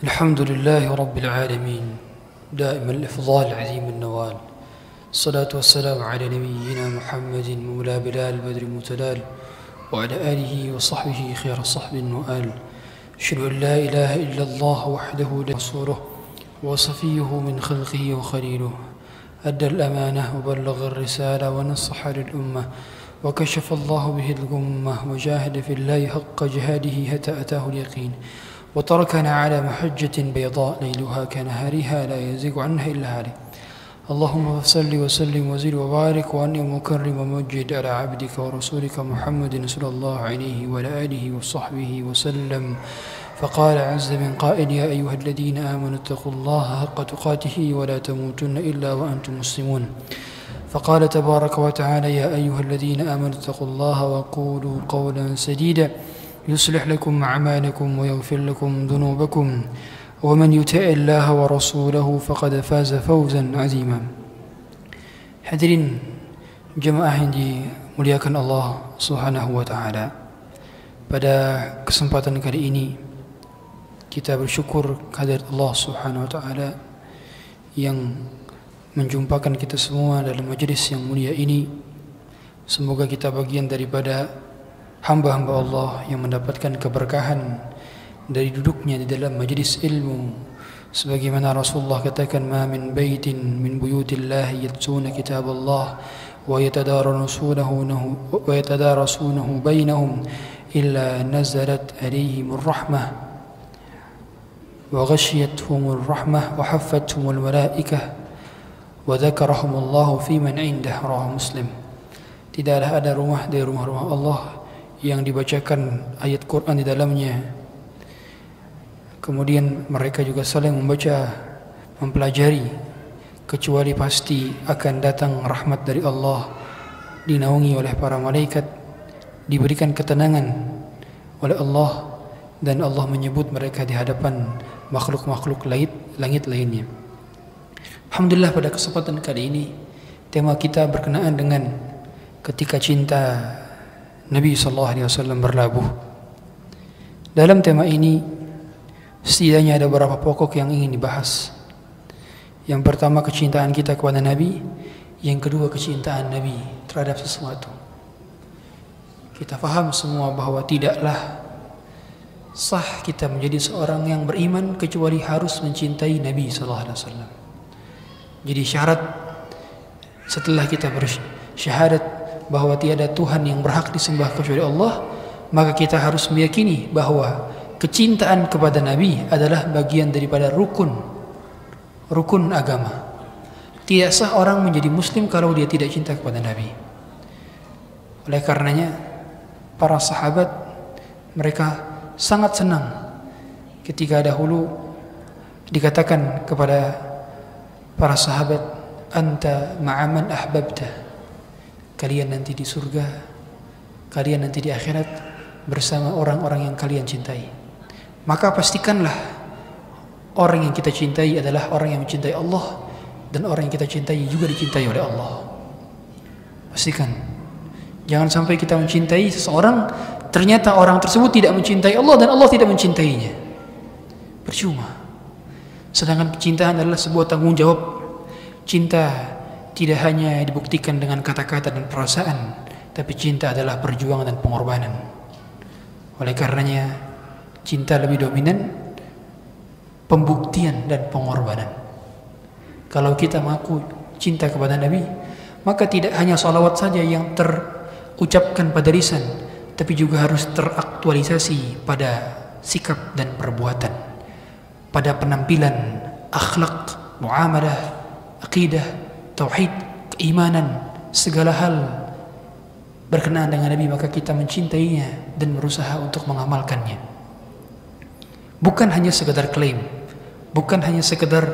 الحمد لله رب العالمين دائم الإفضال عظيم النوال الصلاة والسلام على نبينا محمد مولى بلال بدر المتلال وعلى آله وصحبه خير صحب وآل أشهد أن لا إله إلا الله وحده لا رسوله وصفيه من خلقه وخليله أدى الأمانة وبلغ الرسالة ونصح للأمة وكشف الله به الغمة وجاهد في الله حق جهاده حتى أتاه اليقين وتركنا على محجة بيضاء ليلها كنهارها لا يزيغ عنها إلا هالك اللهم صل وسلم وزد وبارك وأنعم وكرم ومجد على عبدك ورسولك محمد صلى الله عليه وعلى آله وصحبه وسلم فقال عز من قائل يا أيها الذين آمنوا اتقوا الله حق تقاته ولا تموتن إلا وأنتم مسلمون فقال تبارك وتعالى يا أيها الذين آمنوا اتقوا الله وقولوا قولا سديدا يصلح لكم أعمالكم ويغفر لكم ذنوبكم ومن يطع الله ورسوله فقد فاز فوزا عظيما. Hadirin jemaah yang dimuliakan Allah Subhanahu wa taala. Pada kesempatan kali ini kita bersyukur kehadirat Allah Subhanahu wa taala yang menjumpakan kita semua dalam majelis yang mulia ini. Semoga kita bagian daripada hamba-hamba Allah yang mendapatkan keberkahan dari duduknya di dalam majlis ilmu, sebagaimana Rasulullah katakan ma min baitin min buyutillah yatsuna kitaballah wa yatadarasunahu bainahum illa nazalat alaihimur rahmah wa ghashiyatuhumur rahmah wa haffathumul malaikah wa dzakarahumullahu fi man indah. Rawahu Muslim. Tidaklah ada rumah dari rumah-rumah Allah yang dibacakan ayat Quran di dalamnya, kemudian mereka juga saling membaca, mempelajari, kecuali pasti akan datang rahmat dari Allah, dinaungi oleh para malaikat, diberikan ketenangan oleh Allah, dan Allah menyebut mereka di hadapan makhluk-makhluk langit lainnya. Alhamdulillah, pada kesempatan kali ini tema kita berkenaan dengan ketika cinta Nabi SAW berlabuh. Dalam tema ini setidaknya ada beberapa pokok yang ingin dibahas. Yang pertama, kecintaan kita kepada Nabi. Yang kedua, kecintaan Nabi terhadap sesuatu. Kita faham semua bahwa tidaklah sah kita menjadi seorang yang beriman kecuali harus mencintai Nabi SAW. Jadi syarat setelah kita bersyahadat bahwa tiada Tuhan yang berhak disembah kecuali Allah, maka kita harus meyakini bahwa kecintaan kepada Nabi adalah bagian daripada rukun agama. Tidak sah orang menjadi muslim kalau dia tidak cinta kepada Nabi. Oleh karenanya para sahabat mereka sangat senang ketika dahulu dikatakan kepada para sahabat, anta ma'aman ahbabta, kalian nanti di surga, kalian nanti di akhirat bersama orang-orang yang kalian cintai. Maka pastikanlah orang yang kita cintai adalah orang yang mencintai Allah, dan orang yang kita cintai juga dicintai oleh Allah. Pastikan. Jangan sampai kita mencintai seseorang, ternyata orang tersebut tidak mencintai Allah dan Allah tidak mencintainya. Percuma. Sedangkan kecintaan adalah sebuah tanggung jawab. Cinta tidak hanya dibuktikan dengan kata-kata dan perasaan, tapi cinta adalah perjuangan dan pengorbanan. Oleh karenanya cinta lebih dominan pembuktian dan pengorbanan. Kalau kita mengaku cinta kepada Nabi, maka tidak hanya salawat saja yang terucapkan pada lisan, tapi juga harus teraktualisasi pada sikap dan perbuatan, pada penampilan, akhlak, muamalah, akidah, tauhid, keimanan, segala hal berkenaan dengan Nabi, maka kita mencintainya dan berusaha untuk mengamalkannya. Bukan hanya sekedar klaim, bukan hanya sekedar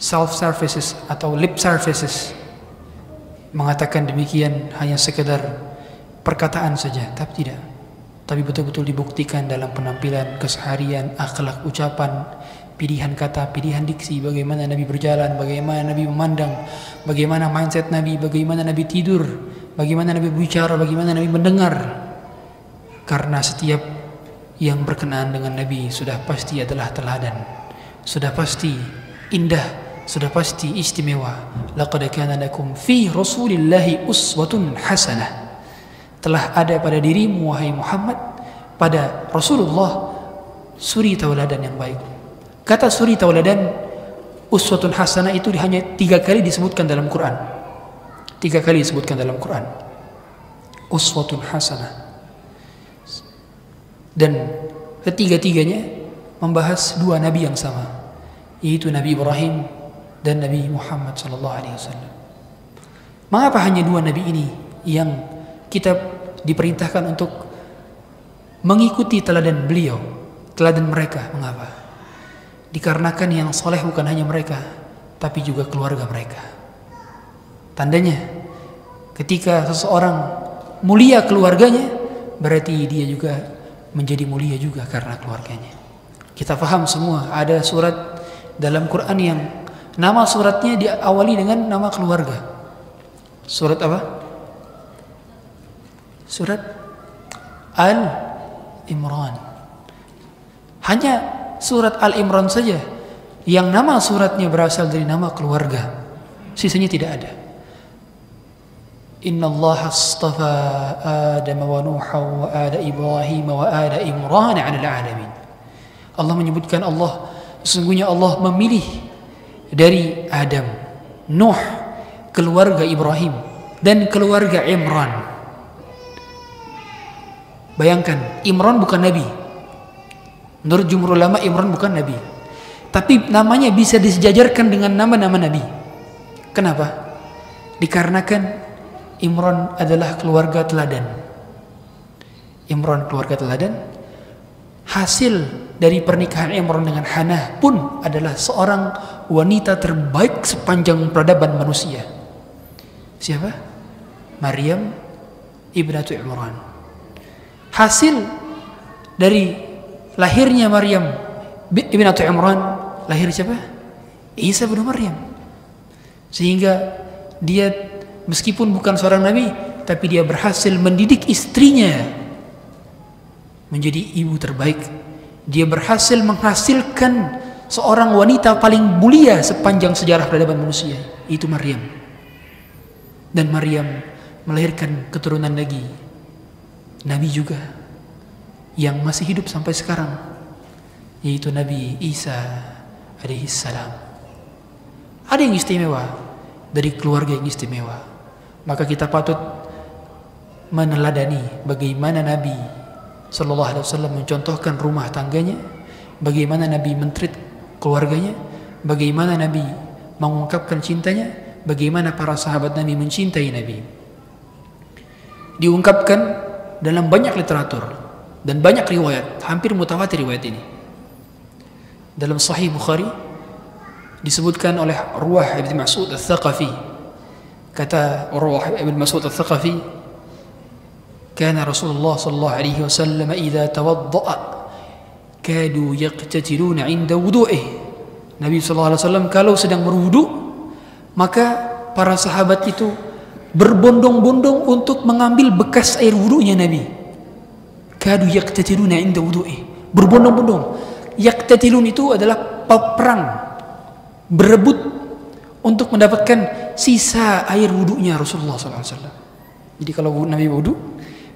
self services atau lip services, mengatakan demikian hanya sekedar perkataan saja, tapi tidak. Tapi betul-betul dibuktikan dalam penampilan, keseharian, akhlak, ucapan, pilihan kata, pilihan diksi, bagaimana Nabi berjalan, bagaimana Nabi memandang, bagaimana mindset Nabi, bagaimana Nabi tidur, bagaimana Nabi berbicara, bagaimana Nabi mendengar. Karena setiap yang berkenaan dengan Nabi sudah pasti adalah teladan, sudah pasti indah, sudah pasti istimewa. Laqad kana lakum fi Rasulillahi uswatun hasanah. Telah ada pada dirimu wahai Muhammad, pada Rasulullah, suri tauladan yang baik. Kata suri tauladan, uswatun hasanah itu hanya 3 kali disebutkan dalam Quran. 3 kali disebutkan dalam Quran. Uswatun hasanah. Dan ketiga-tiganya membahas 2 nabi yang sama, yaitu Nabi Ibrahim dan Nabi Muhammad sallallahu alaihi wasallam. Mengapa hanya 2 nabi ini yang kita diperintahkan untuk mengikuti teladan beliau, teladan mereka? Mengapa? Dikarenakan yang soleh bukan hanya mereka, tapi juga keluarga mereka. Tandanya, ketika seseorang mulia keluarganya, berarti dia juga menjadi mulia juga karena keluarganya. Kita paham semua, ada surat dalam Quran yang nama suratnya diawali dengan nama keluarga. Surat apa? Surat Al-Imran. Hanya surat Al-Imran saja yang nama suratnya berasal dari nama keluarga, sisanya tidak ada. Inna Allah astafa Adam wa Nuha wa ala Ibrahim wa ala Imran 'ala al-'alamin. Allah menyebutkan, sesungguhnya Allah memilih dari Adam, Nuh, keluarga Ibrahim dan keluarga Imran. Bayangkan, Imran bukan nabi. Menurut jumhur ulama, Imran bukan nabi, tapi namanya bisa disejajarkan dengan nama-nama nabi. Kenapa? Dikarenakan Imran adalah keluarga teladan. Imran keluarga teladan. Hasil dari pernikahan Imran dengan Hannah pun adalah seorang wanita terbaik sepanjang peradaban manusia. Siapa? Maryam ibnatu Imran. Hasil dari lahirnya Maryam ibnatu Imran, lahir siapa? Isa bin Maryam. Sehingga dia meskipun bukan seorang nabi, tapi dia berhasil mendidik istrinya menjadi ibu terbaik. Dia berhasil menghasilkan seorang wanita paling mulia sepanjang sejarah peradaban manusia, itu Maryam. Dan Maryam melahirkan keturunan lagi, nabi juga yang masih hidup sampai sekarang, yaitu Nabi Isa alaihi salam. Ada yang istimewa dari keluarga yang istimewa. Maka kita patut meneladani bagaimana Nabi sallallahu alaihi wasallam mencontohkan rumah tangganya, bagaimana Nabi mentreat keluarganya, bagaimana Nabi mengungkapkan cintanya, bagaimana para sahabat Nabi mencintai Nabi. Diungkapkan dalam banyak literatur dan banyak riwayat, hampir mutawatir riwayat ini. Dalam Sahih Bukhari disebutkan oleh Urwah bin Mas'ud Al-Thaqafi. Kata Urwah bin Mas'ud Al-Thaqafi, "Kana Rasulullah sallallahu alaihi wasallam idza tawadda'a kadu yaqtatiluna 'inda wudu'ih." Nabi sallallahu alaihi wasallam kalau sedang berwudu, maka para sahabat itu berbondong-bondong untuk mengambil bekas air wudunya Nabi. Kadu yaqtatiluna 'inda wudu'ih. Berbondong-bondong. Yaqtatilun itu adalah perang, berebut untuk mendapatkan sisa air wudunya Rasulullah SAW. Jadi kalau Nabi wudu,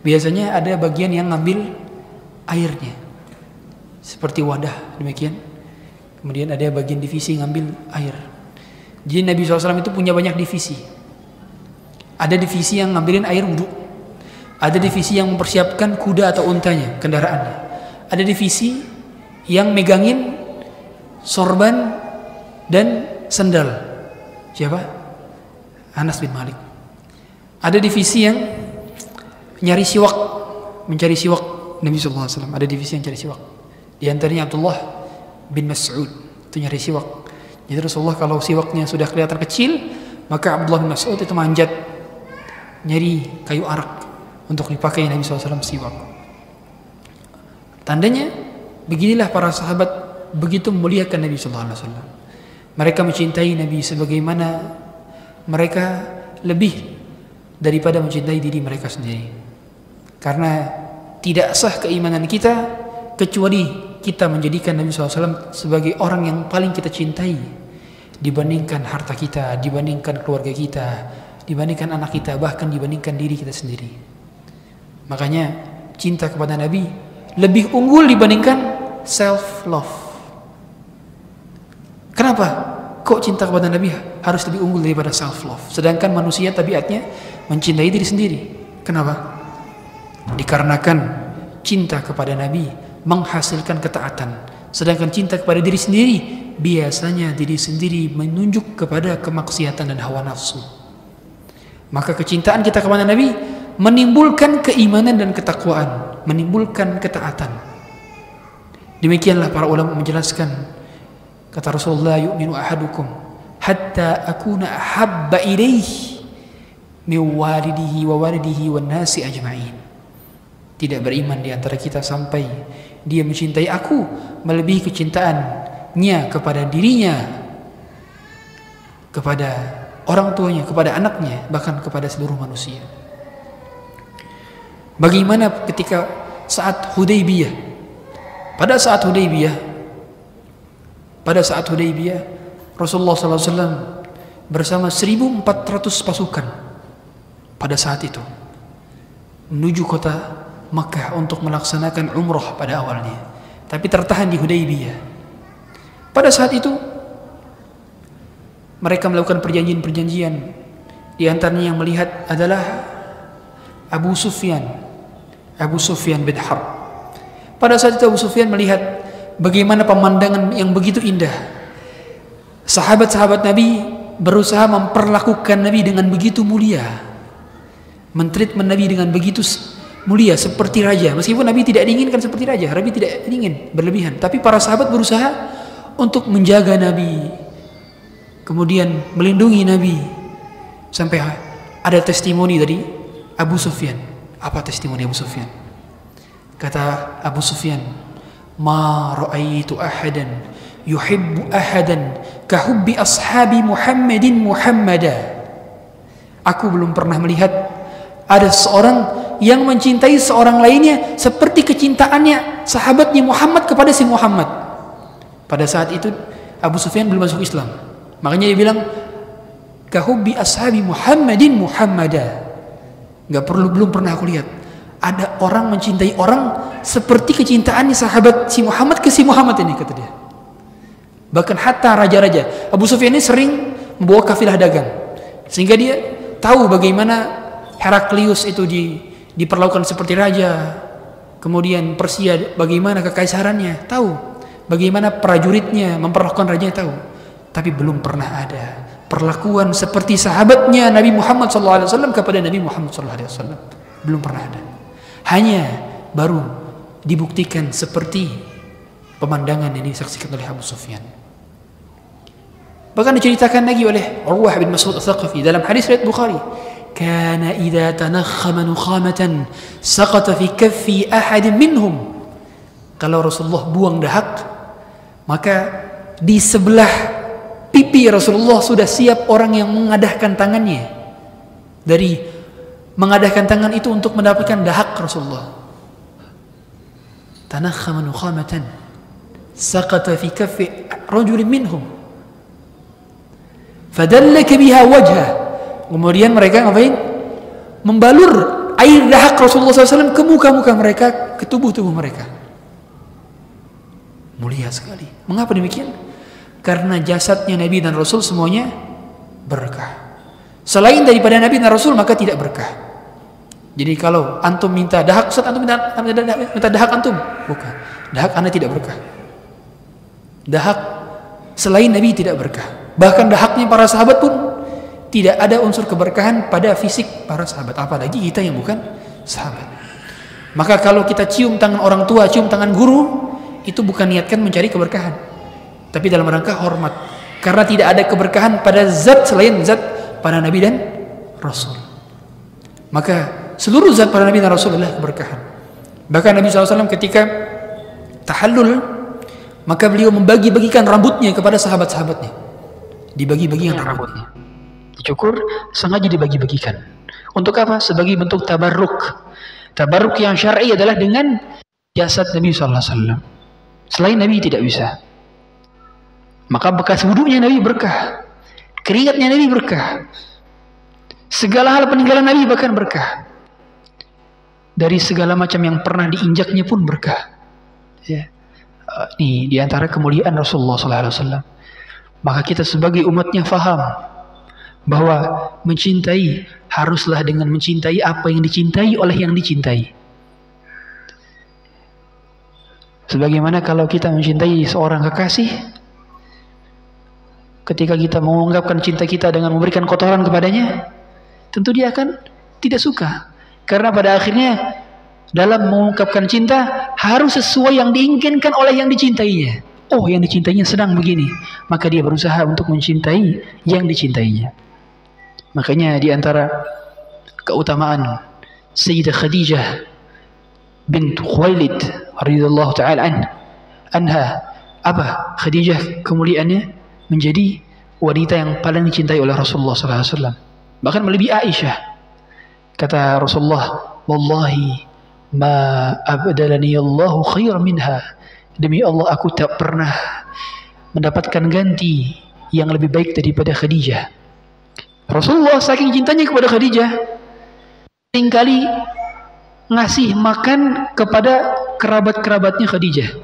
biasanya ada bagian yang ngambil airnya, seperti wadah demikian. Kemudian ada bagian divisi ngambil air. Jadi Nabi SAW itu punya banyak divisi. Ada divisi yang ngambilin air wudu, ada divisi yang mempersiapkan kuda atau untanya, kendaraannya, ada divisi yang megangin sorban dan sendal. Siapa? Anas bin Malik. Ada divisi yang nyari siwak, mencari siwak Nabi SAW. Ada divisi yang cari siwak. Di antaranya Abdullah bin Mas'ud, itu nyari siwak. Jadi Rasulullah kalau siwaknya sudah kelihatan kecil, maka Abdullah bin Mas'ud itu manjat nyari kayu arak untuk dipakai Nabi SAW siwak. Tandanya beginilah para sahabat begitu memuliakan Nabi SAW. Mereka mencintai Nabi sebagaimana mereka lebih daripada mencintai diri mereka sendiri. Karena tidak sah keimanan kita kecuali kita menjadikan Nabi SAW sebagai orang yang paling kita cintai dibandingkan harta kita, dibandingkan keluarga kita, dibandingkan anak kita, bahkan dibandingkan diri kita sendiri. Makanya cinta kepada Nabi lebih unggul dibandingkan self-love. Kenapa? Kok cinta kepada Nabi harus lebih unggul daripada self-love? Sedangkan manusia tabiatnya mencintai diri sendiri. Kenapa? Dikarenakan cinta kepada Nabi menghasilkan ketaatan, sedangkan cinta kepada diri sendiri biasanya diri sendiri menunjuk kepada kemaksiatan dan hawa nafsu. Maka kecintaan kita kepada Nabi menimbulkan keimanan dan ketakwaan, menimbulkan ketaatan. Demikianlah para ulama menjelaskan, kata Rasulullah, yu'minu ahadukum hatta akuna ahabba ilaihi min walidihi wa walidihi wan nasi ajma'in. Tidak beriman di antara kita sampai dia mencintai aku melebihi kecintaannya kepada dirinya, kepada orang tuanya, kepada anaknya, bahkan kepada seluruh manusia. Bagaimana ketika saat Hudaybiyah? Pada saat Hudaybiyah Rasulullah SAW bersama 1.400 pasukan pada saat itu menuju kota Makkah untuk melaksanakan umrah pada awalnya, tapi tertahan di Hudaybiyah. Pada saat itu mereka melakukan perjanjian-perjanjian. Di antaranya yang melihat adalah Abu Sufyan bin Harb. Pada saat itu Abu Sufyan melihat bagaimana pemandangan yang begitu indah. Sahabat-sahabat Nabi berusaha memperlakukan Nabi dengan begitu mulia, mentreatment Nabi dengan begitu mulia seperti raja, meskipun Nabi tidak diinginkan seperti raja, Nabi tidak ingin berlebihan, tapi para sahabat berusaha untuk menjaga Nabi, kemudian melindungi Nabi. Sampai ada testimoni dari Abu Sufyan. Apa testimoni Abu Sufyan? Kata Abu Sufyan, ma ra'aitu ahadan yuhibbu ahadan kahubbi ashabi Muhammadin Muhammada. Aku belum pernah melihat ada seorang yang mencintai seorang lainnya seperti kecintaannya sahabatnya Muhammad kepada si Muhammad. Pada saat itu Abu Sufyan belum masuk Islam, makanya dia bilang kahubbi ashabi Muhammadin Muhammada. Belum pernah aku lihat ada orang mencintai orang seperti kecintaannya sahabat si Muhammad ke si Muhammad ini, kata dia. Bahkan hatta raja-raja, Abu Sufyan ini sering membawa kafilah dagang, sehingga dia tahu bagaimana Heraklius itu diperlakukan seperti raja. Kemudian Persia bagaimana kekaisarannya, tahu. Bagaimana prajuritnya memperlakukan rajanya, tahu. Tapi belum pernah ada perlakuan seperti sahabatnya Nabi Muhammad SAW kepada Nabi Muhammad SAW. Belum pernah ada. Hanya baru dibuktikan seperti pemandangan yang disaksikan oleh Abu Sufyan. Bahkan diceritakan lagi oleh Urwah bin Mas'ud Al-Thaqafi dalam hadis riwayat Bukhari, kana idza tanakhama nukhamatan saqata fi kaffi ahad minhum. Kalau Rasulullah buang dahak, maka di sebelah pipi Rasulullah sudah siap orang yang mengadahkan tangannya, dari mengadahkan tangan itu untuk mendapatkan dahak Rasulullah. Tanakhama nukhamatan saqata fi kaffi rajulin minhum fadallaka biha wajha. Kemudian mereka ngapain? Membalur air dahak Rasulullah SAW ke muka-muka mereka, ke tubuh-tubuh mereka. Mulia sekali. Mengapa demikian? Karena jasadnya Nabi dan Rasul semuanya berkah. Selain daripada Nabi dan Rasul maka tidak berkah. Jadi kalau antum minta dahak, Ustaz, antum minta dahak antum, bukan. Dahak anda tidak berkah. Dahak selain Nabi tidak berkah. Bahkan dahaknya para sahabat pun tidak ada unsur keberkahan pada fisik para sahabat, apalagi kita yang bukan sahabat. Maka kalau kita cium tangan orang tua, cium tangan guru, itu bukan niatkan mencari keberkahan, tapi dalam rangka hormat, karena tidak ada keberkahan pada zat selain zat para Nabi dan Rasul. Maka seluruh zat para Nabi dan Rasul adalah keberkahan. Bahkan Nabi SAW ketika tahallul, maka beliau membagi-bagikan rambutnya kepada sahabat-sahabatnya. Dibagi-bagikan rambutnya, dicukur, sengaja dibagi-bagikan. Untuk apa? Sebagai bentuk tabarruk. Tabarruk yang syar'i adalah dengan jasad Nabi sallallahu alaihi wasallam. Selain Nabi tidak bisa. Maka bekas wudunya Nabi berkah, keringatnya Nabi berkah, segala hal peninggalan Nabi bahkan berkah. Dari segala macam yang pernah diinjaknya pun berkah. Ya. Ini diantara kemuliaan Rasulullah sallallahu alaihi wasallam. Maka kita sebagai umatnya faham bahwa mencintai haruslah dengan mencintai apa yang dicintai oleh yang dicintai. Sebagaimana kalau kita mencintai seorang kekasih, ketika kita mengungkapkan cinta kita dengan memberikan kotoran kepadanya, tentu dia akan tidak suka. Karena pada akhirnya dalam mengungkapkan cinta harus sesuai yang diinginkan oleh yang dicintainya. Oh, yang dicintainya sedang begini, maka dia berusaha untuk mencintai yang dicintainya. Makanya di antara keutamaan Sayyidah Khadijah bint Khuwailid radhiyallahu taala anha, apa Khadijah kemuliaannya menjadi wanita yang paling dicintai oleh Rasulullah sallallahu alaihi wasallam, bahkan melebihi Aisyah. Kata Rasulullah, wallahi ma abdalani Allahu khairan minha, demi Allah aku tak pernah mendapatkan ganti yang lebih baik daripada Khadijah. Rasulullah saking cintanya kepada Khadijah, seringkali ngasih makan kepada kerabat-kerabatnya Khadijah,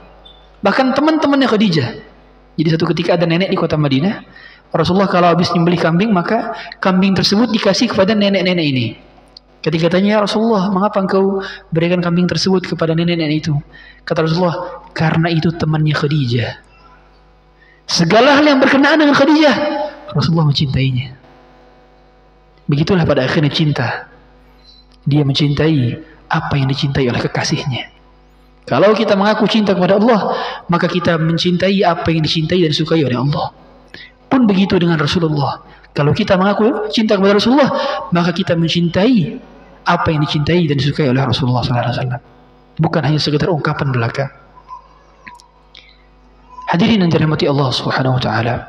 bahkan teman-temannya Khadijah. Jadi satu ketika ada nenek di kota Madinah, Rasulullah kalau habis nyembelih kambing, maka kambing tersebut dikasih kepada nenek-nenek ini. Ketika tanya, Rasulullah, mengapa engkau berikan kambing tersebut kepada nenek-nenek itu? Kata Rasulullah, karena itu temannya Khadijah. Segala hal yang berkenaan dengan Khadijah, Rasulullah mencintainya. Begitulah pada akhirnya cinta. Dia mencintai apa yang dicintai oleh kekasihnya. Kalau kita mengaku cinta kepada Allah, maka kita mencintai apa yang dicintai dan disukai oleh Allah. Pun begitu dengan Rasulullah. Kalau kita mengaku cinta kepada Rasulullah, maka kita mencintai apa yang dicintai dan disukai oleh Rasulullah SAW. Bukan hanya sekedar ungkapan belaka. Hadirin yang dirahmati Allah Subhanahu wa taala.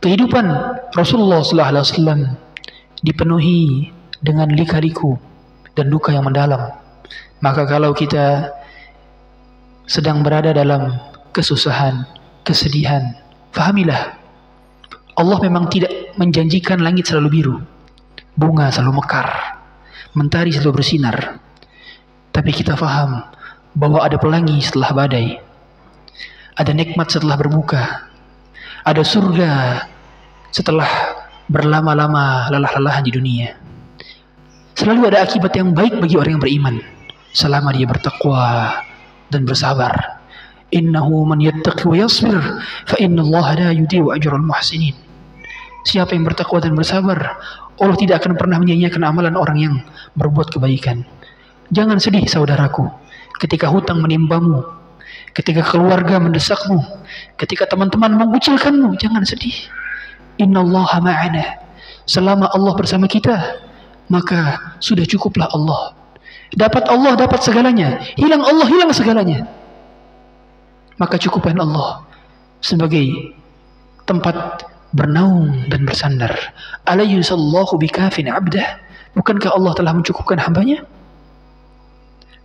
Kehidupan Rasulullah SAW dipenuhi dengan lika-liku dan duka yang mendalam. Maka kalau kita sedang berada dalam kesusahan, kesedihan, fahamilah, Allah memang tidak menjanjikan langit selalu biru, bunga selalu mekar, mentari selalu bersinar. Tapi kita faham bahwa ada pelangi setelah badai, ada nikmat setelah berbuka, ada surga setelah berlama-lama lelah-lelahan di dunia. Selalu ada akibat yang baik bagi orang yang beriman selama dia bertakwa dan bersabar. Innahu man yattaqi wa yasbir fa innallaha la yudhi'u ajral muhsinin. Siapa yang bertakwa dan bersabar, Allah tidak akan pernah menyia-nyiakan amalan orang yang berbuat kebaikan. Jangan sedih saudaraku ketika hutang menimpamu, ketika keluarga mendesakmu, ketika teman-teman mengucilkanmu. Jangan sedih. Innallaha ma'ana. Selama Allah bersama kita, maka sudah cukuplah Allah. Dapat Allah, dapat segalanya. Hilang Allah, hilang segalanya. Maka cukupkan Allah sebagai tempat bernaung dan bersandar. Alayhisallahu bikafin abdah. Bukankah Allah telah mencukupkan hambanya?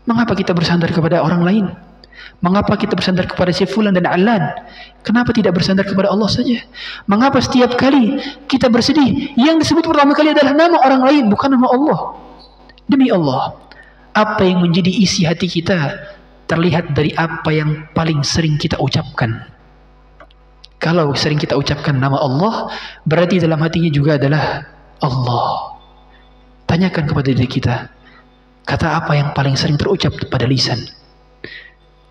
Mengapa kita bersandar kepada orang lain? Mengapa kita bersandar kepada si fulan dan alan? Kenapa tidak bersandar kepada Allah saja? Mengapa setiap kali kita bersedih, yang disebut pertama kali adalah nama orang lain, bukan nama Allah? Demi Allah, apa yang menjadi isi hati kita terlihat dari apa yang paling sering kita ucapkan. Kalau sering kita ucapkan nama Allah, berarti dalam hatinya juga adalah Allah. Tanyakan kepada diri kita, kata apa yang paling sering terucap pada lisan?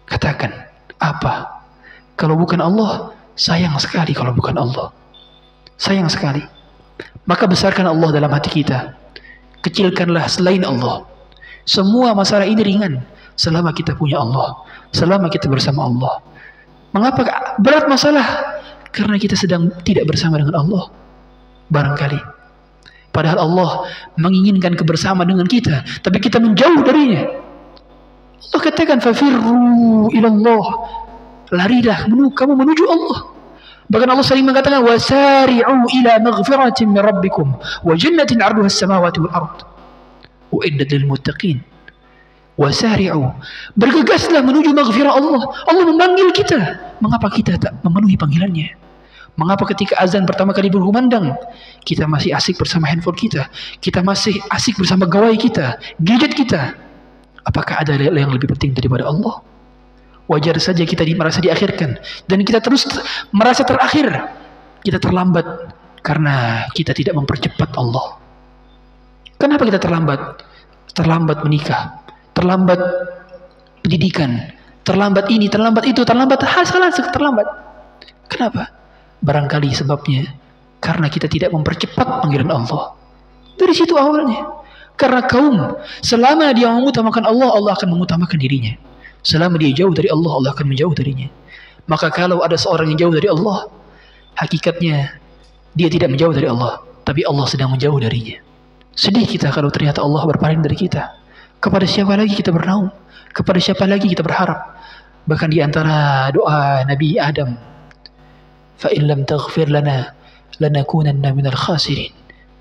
Katakan, apa? Kalau bukan Allah, sayang sekali kalau bukan Allah. Sayang sekali. Maka besarkan Allah dalam hati kita. Kecilkanlah selain Allah. Semua masalah ini ringan selama kita punya Allah, selama kita bersama Allah. Mengapa berat masalah? Karena kita sedang tidak bersama dengan Allah. Barangkali. Padahal Allah menginginkan kebersamaan dengan kita, tapi kita menjauh darinya. Allah katakan, fafirru ilallah. Larilah, kamu menuju Allah. Bahkan Allah sering mengatakan, wasari'u ila maghfiratin min rabbikum wa jannatin 'arduha as-samawati wal ard uiddat lil muttaqin. Wasari'u, bergegaslah menuju maghfirah Allah. Allah memanggil kita. Mengapa kita tak memenuhi panggilannya? Mengapa ketika azan pertama kali berkumandang, kita masih asik bersama handphone kita, kita masih asik bersama gawai kita, gadget kita? Apakah ada yang lebih penting daripada Allah? Wajar saja kita merasa diakhirkan, dan kita terus merasa terakhir. Kita terlambat karena kita tidak mempercepat Allah. Kenapa kita terlambat? Terlambat menikah, terlambat pendidikan, terlambat ini, terlambat itu, terlambat hal terlambat. Kenapa? Barangkali sebabnya karena kita tidak mempercepat panggilan Allah. Dari situ awalnya. Karena kaum, selama dia mengutamakan Allah, Allah akan mengutamakan dirinya. Selama dia jauh dari Allah, Allah akan menjauh darinya. Maka kalau ada seorang yang jauh dari Allah, hakikatnya dia tidak menjauh dari Allah, tapi Allah sedang menjauh darinya. Sedih kita kalau ternyata Allah berpaling dari kita. Kepada siapa lagi kita bernaung? Kepada siapa lagi kita berharap? Bahkan di antara doa Nabi Adam, fa in lam taghfir lana lanakunanna minal khasirin.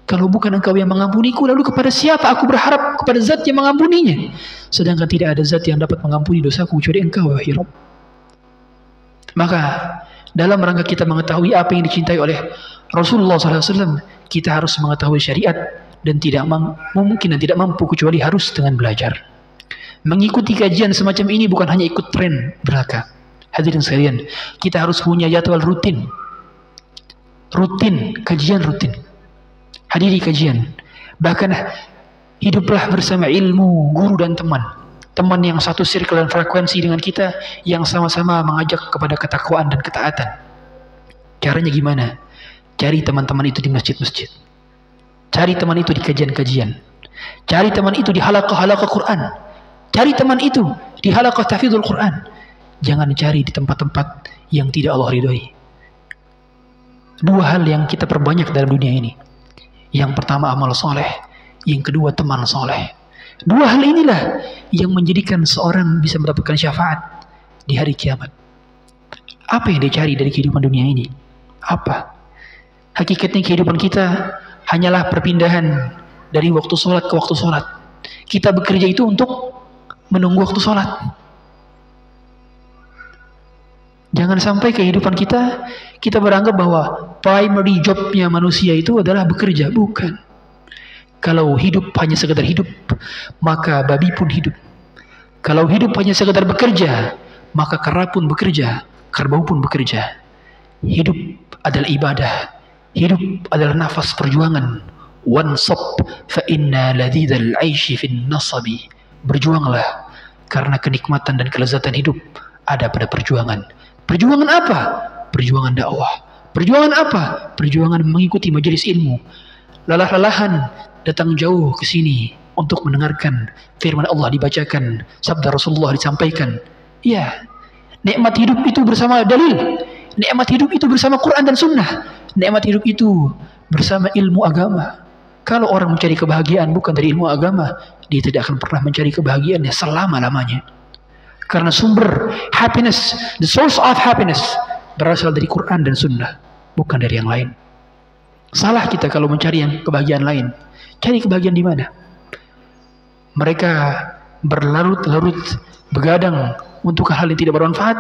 Kalau bukan engkau yang mengampuniku, lalu kepada siapa aku berharap? Kepada zat yang mengampuninya. Sedangkan tidak ada zat yang dapat mengampuni dosaku kecuali engkau, wahai Rabb. Maka dalam rangka kita mengetahui apa yang dicintai oleh Rasulullah SAW, kita harus mengetahui syariat, dan tidak mungkin dan tidak mampu kecuali harus dengan belajar. Mengikuti kajian semacam ini bukan hanya ikut tren belaka. Hadirin sekalian, kita harus punya jadwal rutin, kajian rutin. Hadiri kajian. Bahkan hiduplah bersama ilmu, guru dan teman yang satu circle dan frekuensi dengan kita, yang sama-sama mengajak kepada ketakwaan dan ketaatan. Caranya gimana? Cari teman-teman itu di masjid-masjid, cari teman itu di kajian-kajian, cari teman itu di halaqah-halaqah Quran, cari teman itu di halaqah tahfidzul Quran. Jangan cari di tempat-tempat yang tidak Allah ridhoi. Dua hal yang kita perbanyak dalam dunia ini. Yang pertama amal soleh, yang kedua teman soleh. Dua hal inilah yang menjadikan seorang bisa mendapatkan syafaat di hari kiamat. Apa yang dia cari dari kehidupan dunia ini? Apa? Hakikatnya kehidupan kita hanyalah perpindahan dari waktu sholat ke waktu sholat. Kita bekerja itu untuk menunggu waktu sholat. Jangan sampai kehidupan kita beranggap bahwa primary jobnya manusia itu adalah bekerja. Bukan. Kalau hidup hanya sekedar hidup, maka babi pun hidup. Kalau hidup hanya sekedar bekerja, maka kera pun bekerja, kerbau pun bekerja. Hidup adalah ibadah. Hidup adalah nafas perjuangan. Wansab fa inna ladzidal 'aishi fin nasabi. Berjuanglah, karena kenikmatan dan kelezatan hidup ada pada perjuangan. Perjuangan apa? Perjuangan dakwah. Perjuangan apa? Perjuangan mengikuti majelis ilmu. Lelah-lelahan datang jauh ke sini untuk mendengarkan firman Allah dibacakan, sabda Rasulullah disampaikan. Ya, nikmat hidup itu bersama dalil. Nikmat hidup itu bersama Quran dan Sunnah. Nikmat hidup itu bersama ilmu agama. Kalau orang mencari kebahagiaan bukan dari ilmu agama, dia tidak akan pernah mencari kebahagiaannya selama-lamanya. Karena sumber happiness, the source of happiness, berasal dari Quran dan Sunnah, bukan dari yang lain. Salah kita kalau mencari yang kebahagiaan lain. Cari kebahagiaan di mana? Mereka berlarut-larut begadang untuk hal yang tidak bermanfaat.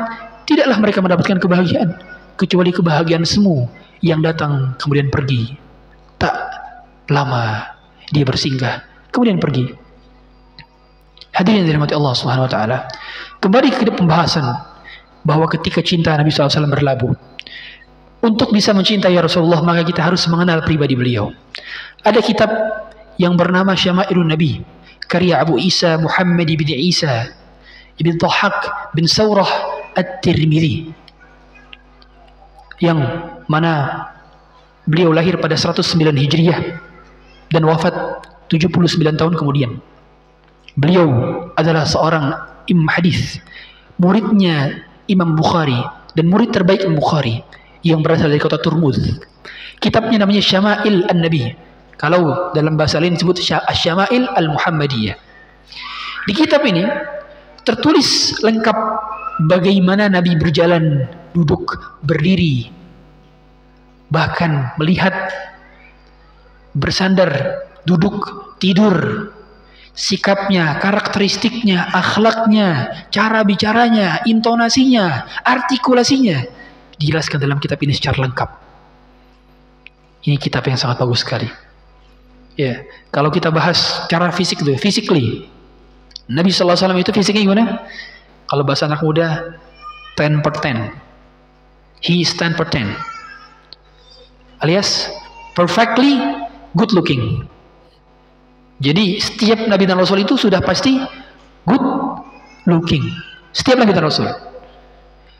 Tidaklah mereka mendapatkan kebahagiaan, kecuali kebahagiaan semu yang datang kemudian pergi. Tak lama dia bersinggah, kemudian pergi. Hadirin dirahmati Allah Subhanahu wa taala. Kembali ke pembahasan bahwa ketika cinta Nabi SAW berlabuh, untuk bisa mencintai Rasulullah maka kita harus mengenal pribadi beliau. Ada kitab yang bernama Syama'ilun Nabi, karya Abu Isa Muhammad bin Isa ibn Dhahhak bin Saurah At-Tirmidzi, yang mana beliau lahir pada 109 Hijriah dan wafat 79 tahun kemudian. Beliau adalah seorang imam hadis, muridnya Imam Bukhari dan murid terbaik Imam Bukhari yang berasal dari kota Turmuz. Kitabnya namanya Syama'il An-Nabi. Kalau dalam bahasa lain disebut Syama'il Al-Muhammadiyah. Di kitab ini tertulis lengkap bagaimana Nabi berjalan, duduk, berdiri, bahkan melihat, bersandar, duduk, tidur. sikapnya, karakteristiknya, akhlaknya, cara bicaranya, intonasinya, artikulasinya dijelaskan dalam kitab ini secara lengkap. Ini kitab yang sangat bagus sekali. Ya, kalau kita bahas cara fisik itu, physically, Nabi sallallahu alaihi wasallam itu fisiknya gimana? Kalau bahasa anak muda, 10 per 10. He is 10 per 10. Alias perfectly good looking. Jadi setiap Nabi dan Rasul itu sudah pasti good looking. Setiap Nabi dan Rasul.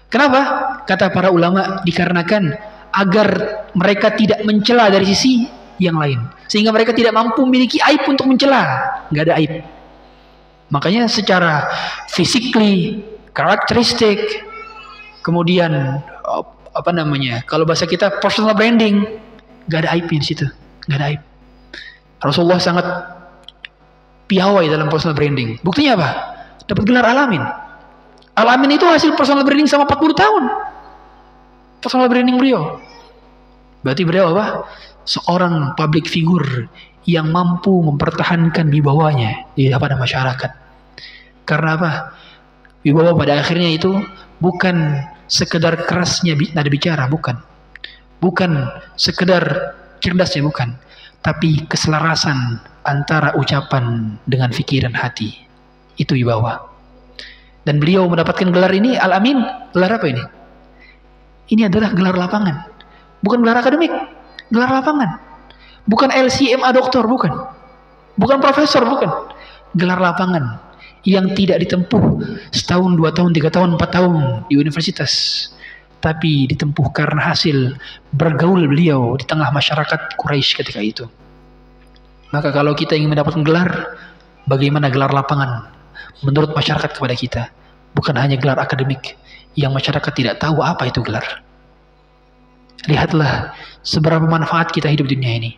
Kenapa? Kata para ulama, dikarenakan agar mereka tidak mencela dari sisi yang lain. Sehingga mereka tidak mampu memiliki aib untuk mencela. Nggak ada aib. Makanya secara physically, karakteristik, kemudian kalau bahasa kita personal branding, nggak ada aib di situ. Nggak ada aib. Rasulullah sangat piawai dalam personal branding. Buktinya apa? Dapat gelar Alamin. Alamin itu hasil personal branding sama 40 tahun. Personal branding beliau. Berarti beliau apa? Seorang public figure yang mampu mempertahankan wibawanya di hadapan masyarakat. Karena apa? Wibawa pada akhirnya itu bukan sekedar kerasnya nada bicara, bukan. Bukan sekedar cerdasnya, bukan. Tapi keselarasan antara ucapan dengan pikiran hati. Itu wibawa. Dan beliau mendapatkan gelar ini, Al-Amin. Gelar apa ini? Ini adalah gelar lapangan. Bukan gelar akademik. Gelar lapangan. Bukan LCMA doktor, bukan. Bukan profesor, bukan. Gelar lapangan. Yang tidak ditempuh setahun, 2 tahun, 3 tahun, 4 tahun di universitas. Tapi ditempuh karena hasil bergaul beliau di tengah masyarakat Quraisy ketika itu. Maka kalau kita ingin mendapatkan gelar, bagaimana gelar lapangan menurut masyarakat kepada kita? Bukan hanya gelar akademik yang masyarakat tidak tahu apa itu gelar. Lihatlah seberapa manfaat kita hidup di dunia ini.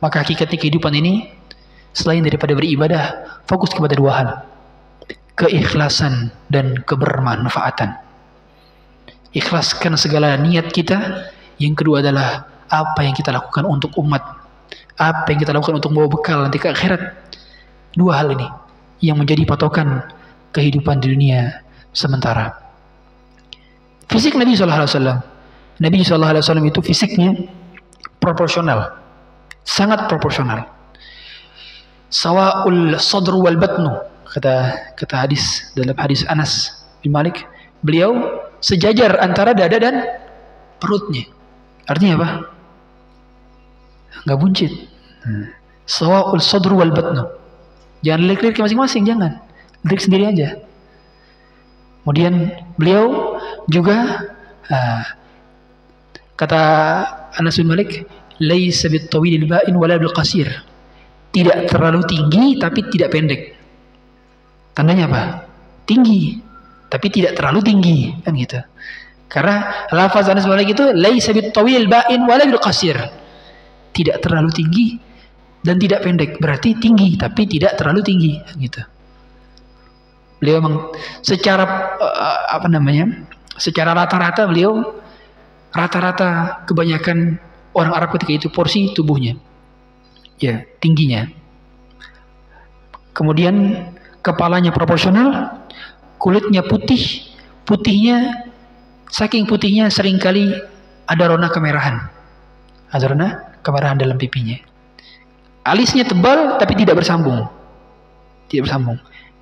Maka hakikatnya kehidupan ini, selain daripada beribadah, fokus kepada 2 hal. Keikhlasan dan kebermanfaatan. Ikhlaskan segala niat kita. Yang kedua adalah apa yang kita lakukan untuk umat. Apa yang kita lakukan untuk membawa bekal nanti ke akhirat. 2 hal ini yang menjadi patokan kehidupan di dunia sementara. Fisik Nabi SAW. Nabi SAW itu fisiknya proporsional. Sangat proporsional. Sawa'ul sadru wal batnu. Kata hadis, dalam hadis Anas bin Malik, beliau sejajar antara dada dan perutnya. Artinya apa? Nggak buncit. Sawa'ul sadru wal batnu. Jangan lirik-lirik masing-masing, jangan. Lirik sendiri aja. Kemudian beliau juga kata Anas bin Malik, laisa bit-tawilil ba'in wala bil qasir. Tidak terlalu tinggi tapi tidak pendek. Tandanya apa? Tinggi tapi tidak terlalu tinggi, kan gitu. Karena lafaz Anas bin Malik itu laisa bit-tawilil ba'in wala bil qasir. Tidak terlalu tinggi dan tidak pendek, berarti tinggi tapi tidak terlalu tinggi, gitu. Beliau memang secara secara rata-rata beliau rata-rata kebanyakan orang Arab ketika itu porsi tubuhnya, ya tingginya. Kemudian kepalanya proporsional, kulitnya putih, putihnya saking putihnya seringkali ada rona kemerahan, dalam pipinya. Alisnya tebal tapi tidak bersambung.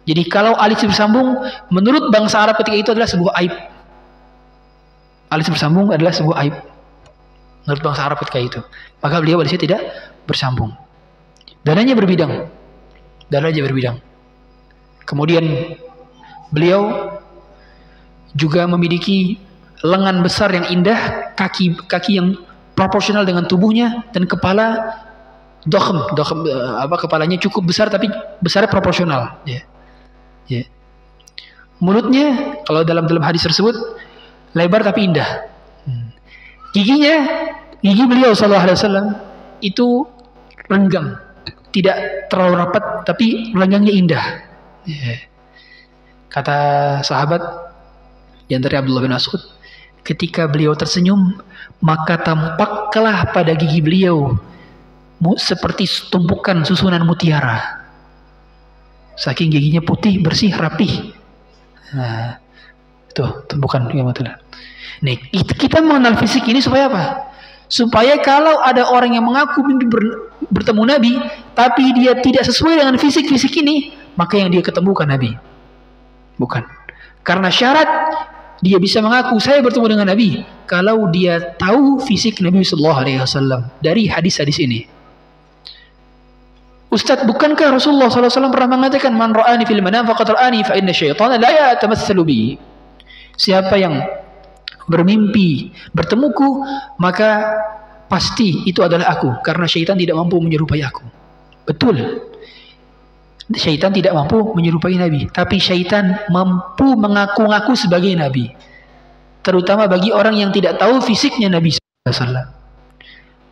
Jadi kalau alis bersambung, menurut bangsa Arab ketika itu adalah sebuah aib. Alis bersambung adalah sebuah aib menurut bangsa Arab ketika itu. Maka beliau alisnya tidak bersambung. Dadanya berbidang. Kemudian beliau juga memiliki lengan besar yang indah, kaki yang proporsional dengan tubuhnya, dan kepala kepalanya cukup besar tapi besarnya proporsional. Mulutnya kalau dalam hadis tersebut lebar tapi indah. Gigi beliau sallallahu alaihi wasallam itu renggang, tidak terlalu rapat tapi renggangnya indah. Kata sahabat yang dari Abdullah bin Mas'ud, ketika beliau tersenyum maka tampaklah pada gigi beliau seperti tumpukan susunan mutiara. Saking giginya putih, bersih, rapih. Nah, tuh bukan kiamatullah. Nih, kita mengenal fisik ini supaya apa? Supaya kalau ada orang yang mengaku mimpi bertemu Nabi, tapi dia tidak sesuai dengan fisik ini, maka yang dia ketemu bukan Nabi. Bukan. Karena syarat dia bisa mengaku saya bertemu dengan Nabi kalau dia tahu fisik Nabi Sallallahu Alaihi Wasallam dari hadis-hadis ini. Ustaz, bukankah Rasulullah SAW pernah mengatakan man ra'ani fil manam faqad ra'ani fa inna syaitana la yatamatsalu bi. Siapa yang bermimpi bertemuku, maka pasti itu adalah aku, karena syaitan tidak mampu menyerupai aku. Betul. Syaitan tidak mampu menyerupai Nabi, tapi syaitan mampu mengaku-ngaku sebagai Nabi. Terutama bagi orang yang tidak tahu fisiknya Nabi SAW.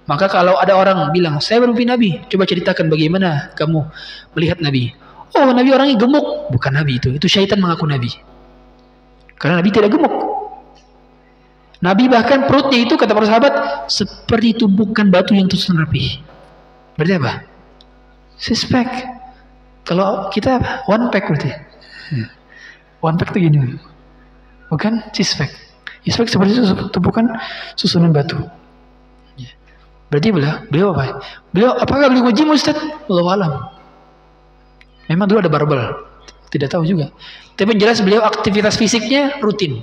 Maka kalau ada orang bilang, saya bermimpi Nabi, coba ceritakan bagaimana kamu melihat Nabi. Oh, Nabi orangnya gemuk. Bukan Nabi itu syaitan mengaku Nabi. Karena Nabi tidak gemuk. Nabi bahkan perutnya itu, kata para sahabat, seperti tumpukan batu yang tersusun rapi. Berarti apa? Six pack. Kalau kita apa? One pack berarti. One pack itu gini. Bukan six pack. Six pack seperti tumpukan susunan batu. Berarti beliau apa? Apakah beliau gym, Ustaz? Wallahu alam. Memang dulu ada barbel. Tidak tahu juga. Tapi jelas beliau aktivitas fisiknya rutin.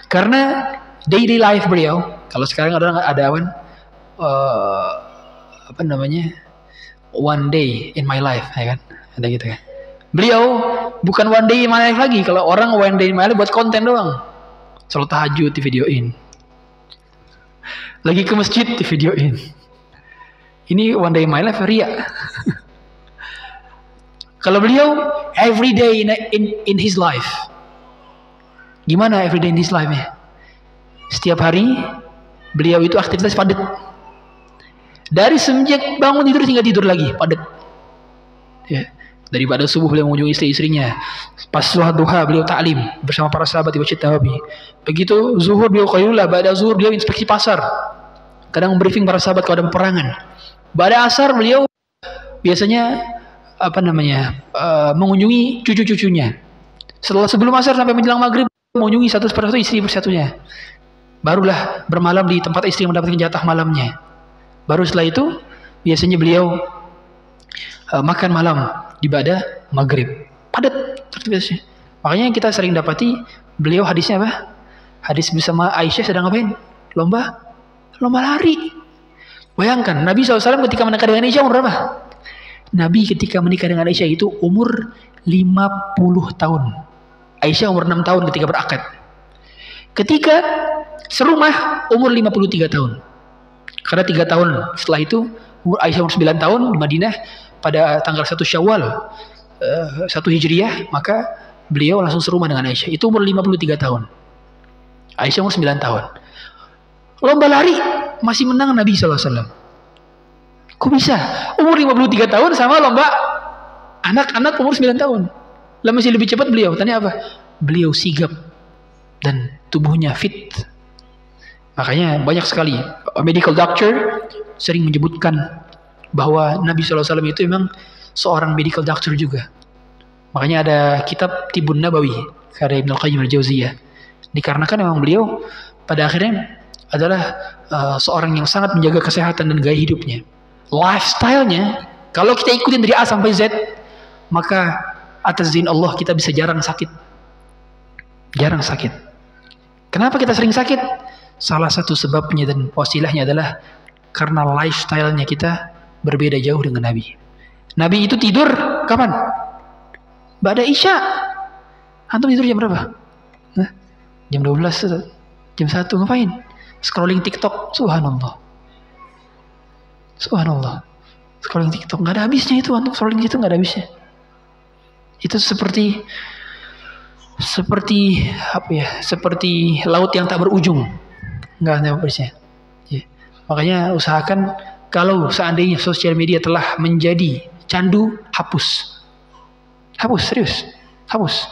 Karena daily life beliau, kalau sekarang ada apa namanya? One day in my life, ya kan? Ada gitu kan. Beliau bukan one day in my life lagi. Kalau orang one day in my life buat konten doang. Salat tahajud di videoin. Lagi ke masjid di videoin. Ini one day in my life ria. Kalau beliau every day in his life. Gimana every day in his life ya? Setiap hari beliau itu aktivitas padat. Dari semenjak bangun tidur hingga tidur lagi padat. Ya. Daripada subuh beliau mengunjungi istri-istrinya. Pas sholat duha beliau ta'lim bersama para sahabat di Masjid Nabawi. Begitu zuhur beliau qailullah, ba'da zuhur beliau inspeksi pasar. Kadang briefing para sahabat kalau ada peperangan. Ba'da asar beliau biasanya mengunjungi cucu-cucunya. Sebelum asar sampai menjelang maghrib mengunjungi satu persatu istri persatunya. Barulah bermalam di tempat istri mendapatkan jatah malamnya. Baru setelah itu biasanya beliau makan malam di ba'da maghrib. Padat aktivitasnya. Makanya kita sering dapati beliau hadisnya apa? Hadis bersama Aisyah sedang ngapain? Lomba lari. Bayangkan Nabi SAW ketika menikah dengan Aisyah umur berapa? Nabi ketika menikah dengan Aisyah itu umur 50 tahun. Aisyah umur 6 tahun ketika berakad. Ketika serumah umur 53 tahun. Karena 3 tahun setelah itu Aisyah umur 9 tahun di Madinah pada tanggal 1 Syawal 1 Hijriah, maka beliau langsung serumah dengan Aisyah. Itu umur 53 tahun. Aisyah umur 9 tahun. Lomba lari masih menang Nabi SAW. Kok bisa? Umur 53 tahun sama lomba anak-anak umur 9 tahun. Lah masih lebih cepat beliau. Tanya apa? Beliau sigap dan tubuhnya fit. Makanya banyak sekali medical doctor sering menyebutkan bahwa Nabi SAW itu memang seorang medical doctor juga. Makanya ada kitab Tibun Nabawi karya Ibnu Qayyim al-Jauziyah. Dikarenakan memang beliau pada akhirnya adalah seorang yang sangat menjaga kesehatan dan gaya hidupnya. Lifestyle-nya kalau kita ikutin dari A sampai Z, maka atas izin Allah kita bisa jarang sakit. Jarang sakit. Kenapa kita sering sakit? Salah satu sebabnya dan wasilahnya adalah karena lifestyle-nya kita berbeda jauh dengan Nabi. Nabi itu tidur kapan? Ba'da Isya. Antum tidur jam berapa? Jam 12, jam 1 ngapain? Scrolling TikTok. Subhanallah. Scrolling TikTok nggak ada habisnya itu. Antum scrolling itu nggak ada habisnya. Itu seperti apa ya? Seperti laut yang tak berujung. Nggak ada habisnya. Ya. Makanya usahakan kalau seandainya sosial media telah menjadi candu, hapus. Serius. Hapus.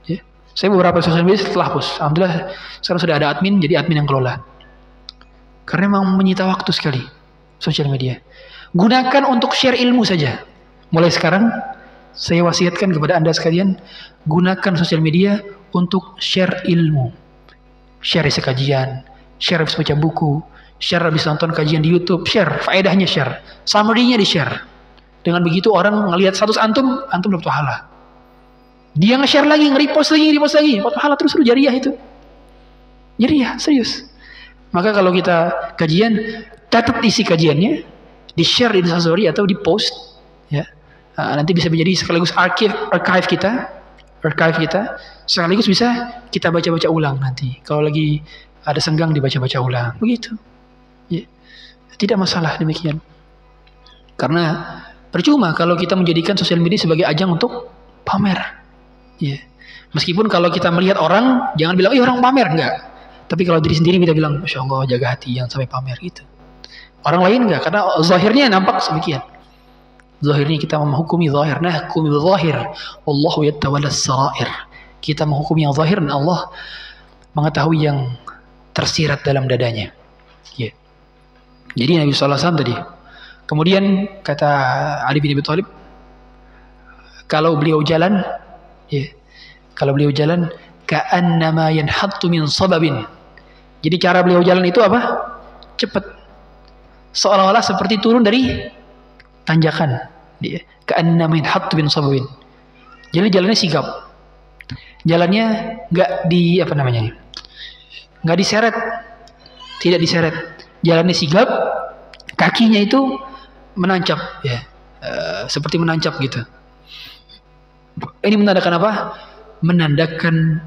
Ya. Saya beberapa sosial media setelah hapus. Alhamdulillah sekarang sudah ada admin, jadi admin yang kelola. Karena memang menyita waktu sekali sosial media. Gunakan untuk share ilmu saja. Mulai sekarang Saya wasiatkan kepada Anda sekalian, gunakan sosial media untuk share ilmu. Share isi kajian, share habis baca buku, share habis nonton kajian di YouTube, share, faedahnya share, summary-nya di-share. Dengan begitu orang ngelihat status antum dapat pahala. Dia nge-share lagi, nge-repost lagi, dapat pahala terus jariah itu. Jariah, serius. Maka kalau kita kajian, catat isi kajiannya, di-share di Instastory atau di-post, ya. Nanti bisa menjadi sekaligus archive kita, sekaligus bisa kita baca-baca ulang nanti. Kalau lagi ada senggang dibaca-baca ulang, begitu. Ya. Tidak masalah demikian. Karena percuma kalau kita menjadikan sosial media sebagai ajang untuk pamer. Ya. Meskipun kalau kita melihat orang, jangan bilang, orang pamer, enggak. Tapi kalau diri sendiri kita bilang, Masya Allah, jaga hati, jangan sampai pamer gitu. Orang lain enggak, karena zahirnya nampak demikian. Zahirnya kita menghukumi zahir, nahkumi zahir, wallahu yatawalla sarair. Kita menghukumi yang zahir dan Allah mengetahui yang tersirat dalam dadanya. Ya. Jadi Nabi sallallahu alaihi wasallam tadi. Kemudian kata Ali bin Abi Thalib, kalau beliau jalan, ka'annama yanhattu min sababin. Jadi cara beliau jalan itu apa? Cepat. Seolah-olah seperti turun dari tanjakan. Ka'annama yanhattu min sababin. Jadi jalannya sigap. Jalannya enggak diseret. Tidak diseret. Jalannya sigap, kakinya itu menancap, seperti menancap gitu. Ini menandakan apa? Menandakan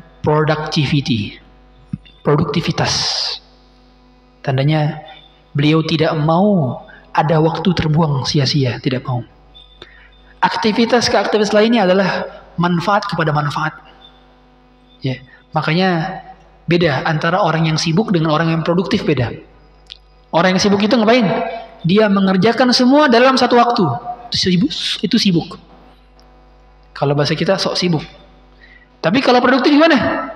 produktivitas. Tandanya beliau tidak mau ada waktu terbuang sia-sia, tidak mau. Aktivitas lainnya adalah manfaat kepada manfaat. Ya, makanya beda antara orang yang sibuk dengan orang yang produktif, beda. Orang yang sibuk itu ngapain? Dia mengerjakan semua dalam satu waktu. Itu sibuk. Kalau bahasa kita sok sibuk. Tapi kalau produktif gimana?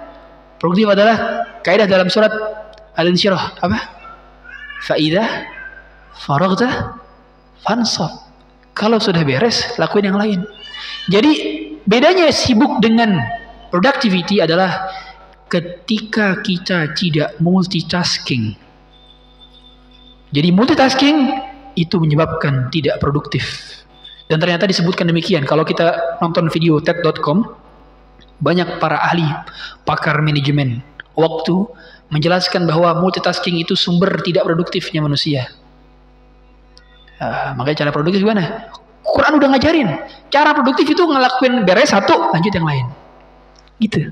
Produktif adalah kaidah dalam surat Al-Insyirah. Apa? Fa'idah faraghta fansab. Kalau sudah beres, lakuin yang lain. Jadi bedanya sibuk dengan productivity adalah ketika kita tidak multitasking. Jadi multitasking itu menyebabkan tidak produktif. Dan ternyata disebutkan demikian. Kalau kita nonton video TED.com, banyak para ahli, pakar manajemen waktu menjelaskan bahwa multitasking itu sumber tidak produktifnya manusia. Makanya cara produktif gimana? Quran udah ngajarin. Cara produktif itu ngelakuin beres satu, lanjut yang lain. Gitu.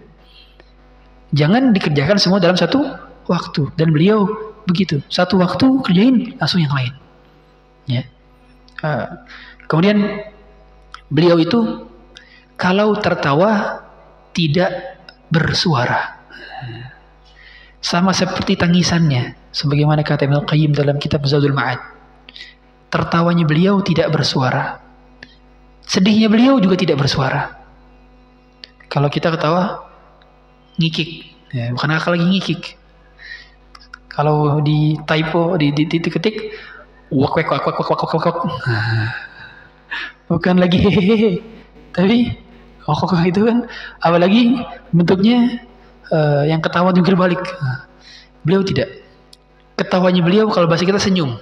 Jangan dikerjakan semua dalam satu waktu. Dan beliau begitu. Satu waktu kerjain, langsung yang lain. Ya. Kemudian beliau itu kalau tertawa tidak bersuara. Sama seperti tangisannya. Sebagaimana kata Ibnu Qayyim dalam kitab Zadul Ma'ad. Tertawanya beliau tidak bersuara. Sedihnya beliau juga tidak bersuara. Kalau kita ketawa, ngikik. Ya, bukan akal lagi ngikik. Kalau di typo, di ketik, wak. Bukan lagi hehehe. Tapi, wak itu kan, apalagi bentuknya yang ketawa jungkir balik. Beliau tidak. Ketawanya beliau kalau bahasa kita senyum.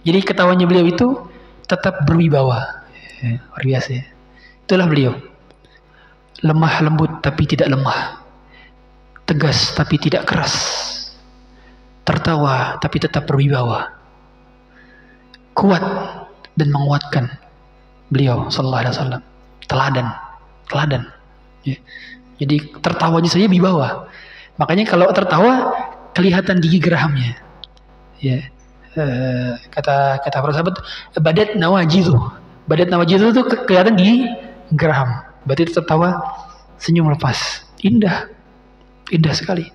Jadi ketawanya beliau itu tetap berwibawa. Luar biasa ya. Itulah beliau. Lemah lembut tapi tidak lemah. Tegas tapi tidak keras. Tertawa tapi tetap berwibawa. Kuat dan menguatkan. Beliau sallallahu alaihi wasallam. Teladan. Ya. Jadi tertawanya saja wibawa. Makanya kalau tertawa kelihatan gigi geraham-nya. Ya. Kata para sahabat, badat nawajidhu itu kelihatan di geraham. Berarti tertawa, senyum lepas, indah sekali.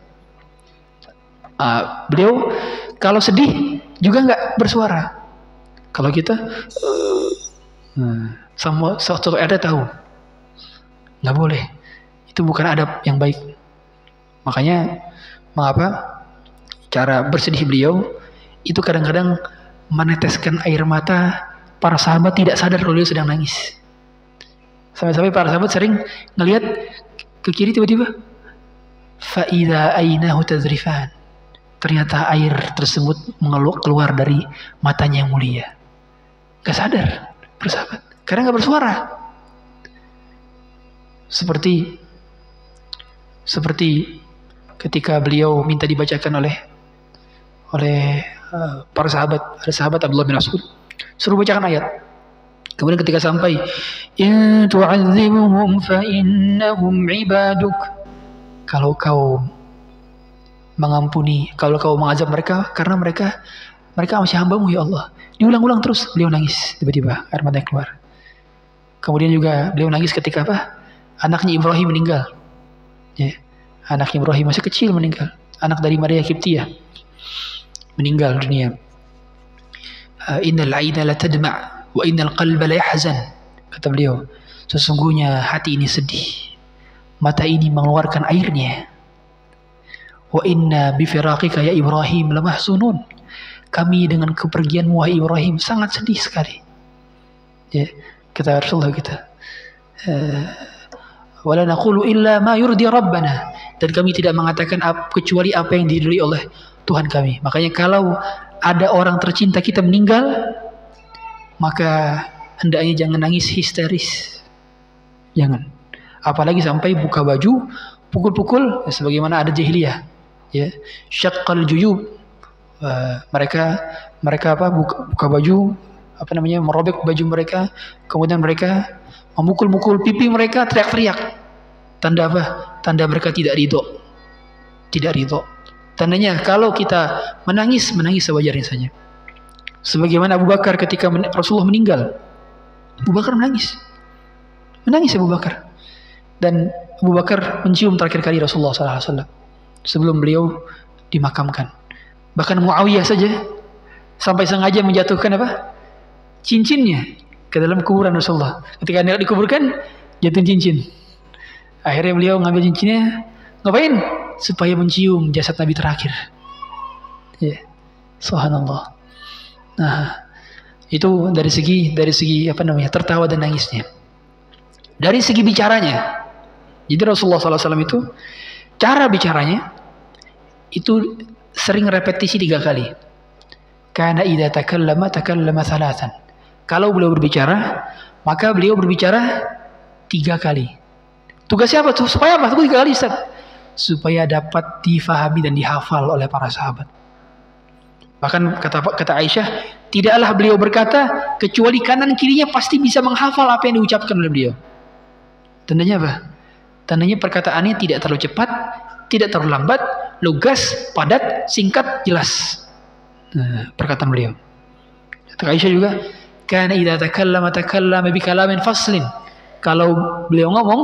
Beliau kalau sedih juga nggak bersuara. Kalau kita sama satu ada tahu, nggak boleh. Itu bukan adab yang baik. Makanya mengapa cara bersedih beliau itu kadang-kadang meneteskan air mata para sahabat tidak sadar kalau beliau sedang nangis. Sampai-sampai para sahabat sering ngelihat ke kiri tiba-tiba fa'idha ainahu tazrifan. Ternyata air tersebut keluar dari matanya yang mulia. Gak sadar bersahabat karena gak bersuara. Seperti ketika beliau minta dibacakan oleh para sahabat. Ada sahabat Abdullah bin Mas'ud suruh bacakan ayat. Kemudian ketika sampai in tu'adzibuhum fa innahum ibaduk, kalau kau mengampuni, kalau kau mengazab mereka karena mereka masih hamba-Mu ya Allah. Diulang-ulang terus, beliau nangis tiba-tiba air matanya keluar. Kemudian juga beliau nangis ketika anaknya Ibrahim meninggal. Ya, anak Ibrahim masih kecil meninggal, anak dari Maria Kiptiyah meninggal dunia. Innal 'aina la tadma' wa innal qalba la yahzan, kata beliau, sesungguhnya hati ini sedih, mata ini mengeluarkan airnya. Wa inna bi firaqika ya Ibrahim lamahzunun, kami dengan kepergianmu wahai Ibrahim sangat sedih sekali. Ya, kata Rasulullah kita, wala naqulu illa ma yurdi rabbana, dan kami tidak mengatakan kecuali apa yang diridhoi oleh Tuhan kami. Makanya kalau ada orang tercinta kita meninggal, maka hendaknya jangan nangis histeris. Jangan. Apalagi sampai buka baju, pukul-pukul, ya, sebagaimana ada jahiliyah. Ya, syaqqal juyub. Mereka buka baju, merobek baju mereka, kemudian mereka memukul-mukul pipi mereka, teriak-teriak. Tanda apa? Tanda mereka tidak ridho. Tidak ridho. Tandanya kalau kita menangis sewajarnya saja. Sebagaimana Abu Bakar ketika Rasulullah meninggal, Abu Bakar menangis Abu Bakar, dan Abu Bakar mencium terakhir kali Rasulullah SAW sebelum beliau dimakamkan. Bahkan Muawiyah saja sampai sengaja menjatuhkan cincinnya ke dalam kuburan Rasulullah. Ketika hendak dikuburkan, jatuh cincin. Akhirnya beliau ngambil cincinnya, ngapain? Supaya mencium jasad Nabi terakhir. Ya, subhanallah. Nah, itu dari segi tertawa dan nangisnya. Dari segi bicaranya, jadi Rasulullah SAW itu cara bicaranya itu sering repetisi 3 kali. Kana idza takallama thalathan. Kalau beliau berbicara, maka beliau berbicara 3 kali. Tugasnya apa tuh? Supaya apa? Tuh 3 kali, Ustaz. Supaya dapat difahami dan dihafal oleh para sahabat. Bahkan kata Aisyah, tidaklah beliau berkata kecuali kanan kirinya pasti bisa menghafal apa yang diucapkan oleh beliau. Tandanya apa? Tandanya perkataannya tidak terlalu cepat, tidak terlalu lambat, lugas, padat, singkat, jelas. Nah, perkataan beliau. Kata Aisyah juga, kana idza takallama bi kalamin faslin. Kalau beliau ngomong,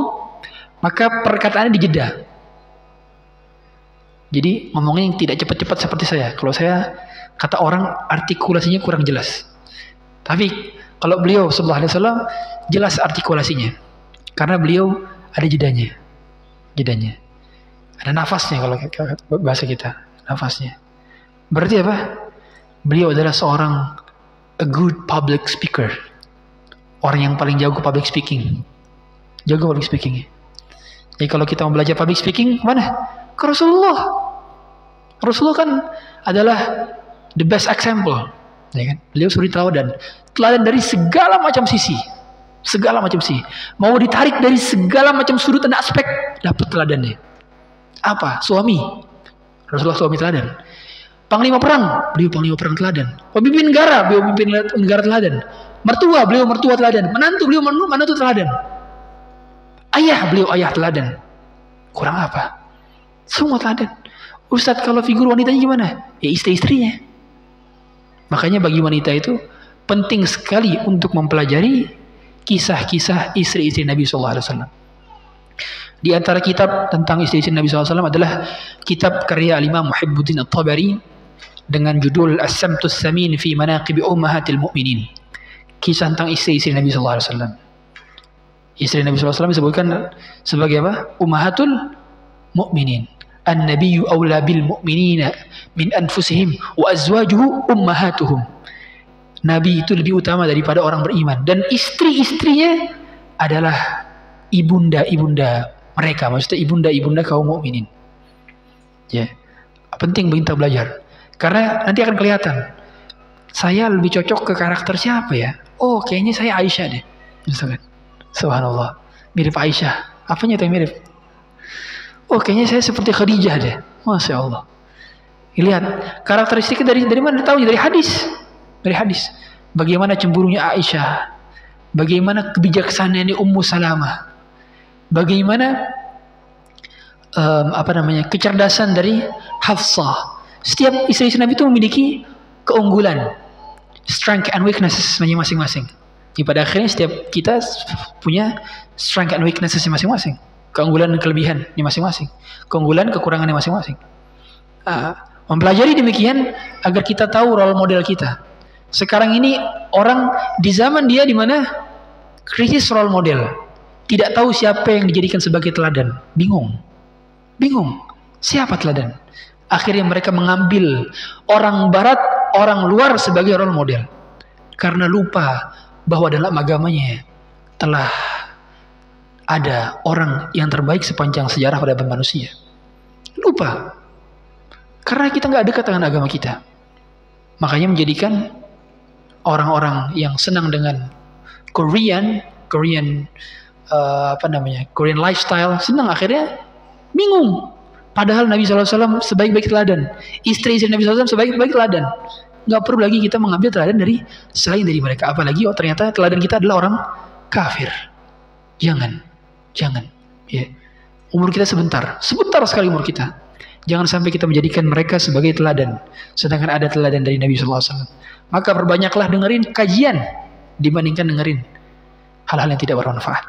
maka perkataannya dijeda. Jadi ngomongnya yang tidak cepat-cepat seperti saya. Kalau saya, kata orang, artikulasinya kurang jelas. Tapi kalau beliau sallallahu alaihi wasallam jelas artikulasinya. Karena beliau ada jedanya. Ada nafasnya kalau bahasa kita, nafasnya. Berarti apa? Beliau adalah seorang a good public speaker. Orang yang paling jago public speaking. Jago public speaking. Jadi kalau kita mau belajar public speaking, mana? Ke Rasulullah. Rasulullah kan adalah the best example, ya kan? Beliau suri teladan dari segala macam sisi, mau ditarik dari segala macam sudut dan aspek, dapat teladannya. Apa? Suami, Rasulullah suami teladan. Panglima perang, beliau panglima perang teladan. Pemimpin negara, beliau pemimpin negara teladan. Mertua, beliau mertua teladan. Menantu, beliau menantu teladan. Ayah, beliau ayah teladan. Kurang apa? Semua teladan. Ustadz, kalau figur wanitanya gimana? Ya istri-istrinya. Makanya bagi wanita itu penting sekali untuk mempelajari kisah-kisah istri-istri Nabi SAW. Di antara kitab tentang istri-istri Nabi SAW adalah kitab karya Imam Muhibbuddin At-Tabari dengan judul As-Samtus Samin fi Manaqib Ummahatil Mu'minin. Kisah tentang istri-istri Nabi SAW. Istri Nabi SAW disebutkan sebagai apa? Ummahatul Mu'minin. An-nabiyyu awla bil mu'minina min anfusihim wa azwajuhu ummahatuhum. Nabi itu lebih utama daripada orang beriman, dan istri-istrinya adalah ibunda-ibunda mereka, maksudnya ibunda-ibunda kaum mukminin. Ya, penting kita belajar. Karena nanti akan kelihatan, saya lebih cocok ke karakter siapa ya? Oh, kayaknya saya Aisyah deh, misalkan. Subhanallah, mirip Aisyah. Apanya itu yang mirip? Oh, kayaknya saya seperti Khadijah deh. Masya Allah. Lihat, karakteristiknya dari mana tahu? Dari hadis. Dari hadis. Bagaimana cemburunya Aisyah. Bagaimana kebijaksanaannya Ummu Salamah. Bagaimana kecerdasan dari Hafsah. Setiap istri Nabi itu memiliki keunggulan, strength and weaknesses masing-masing. Di pada akhirnya setiap kita punya strength and weaknesses masing-masing, keunggulan dan kelebihannya masing-masing, keunggulan kekurangannya masing-masing. Mempelajari demikian agar kita tahu role model kita. Sekarang ini orang di zaman dia di mana krisis role model, tidak tahu siapa yang dijadikan sebagai teladan, bingung, siapa teladan. Akhirnya mereka mengambil orang barat, orang luar sebagai role model. Karena lupa bahwa dalam agamanya telah ada orang yang terbaik sepanjang sejarah pada manusia. Lupa. Karena kita nggak dekat dengan agama kita. Makanya menjadikan orang-orang yang senang dengan Korean lifestyle, senang, akhirnya bingung. Padahal Nabi SAW sebaik-baik teladan, istri-istri Nabi SAW sebaik-baik teladan. Nggak perlu lagi kita mengambil teladan dari selain dari mereka. Apalagi ternyata teladan kita adalah orang kafir. Jangan. Ya. Umur kita sebentar sekali umur kita. Jangan sampai kita menjadikan mereka sebagai teladan, sedangkan ada teladan dari Nabi SAW. Maka perbanyaklah dengerin kajian dibandingkan dengerin hal-hal yang tidak bermanfaat.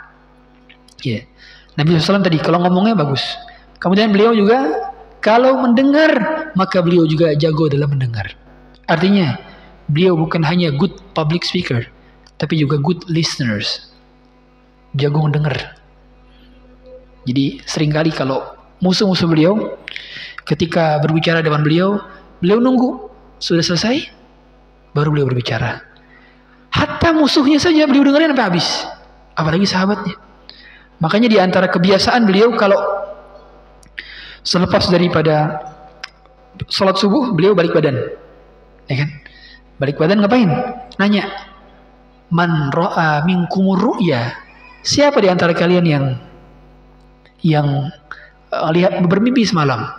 Ya. Nabi SAW tadi kalau ngomongnya bagus. Kemudian beliau juga kalau mendengar, maka beliau juga jago dalam mendengar. Artinya, beliau bukan hanya good public speaker, tapi juga good listeners. Jago mendengar. Jadi seringkali kalau musuh-musuh beliau, ketika berbicara depan beliau nunggu sudah selesai, baru beliau berbicara. Hatta musuhnya saja beliau dengerin sampai habis. Apalagi sahabatnya. Makanya di antara kebiasaan beliau kalau selepas daripada sholat subuh, beliau balik badan, ya kan? Balik badan ngapain? Nanya, man ra'a minkumur ru'ya, siapa di antara kalian yang lihat bermimpi semalam?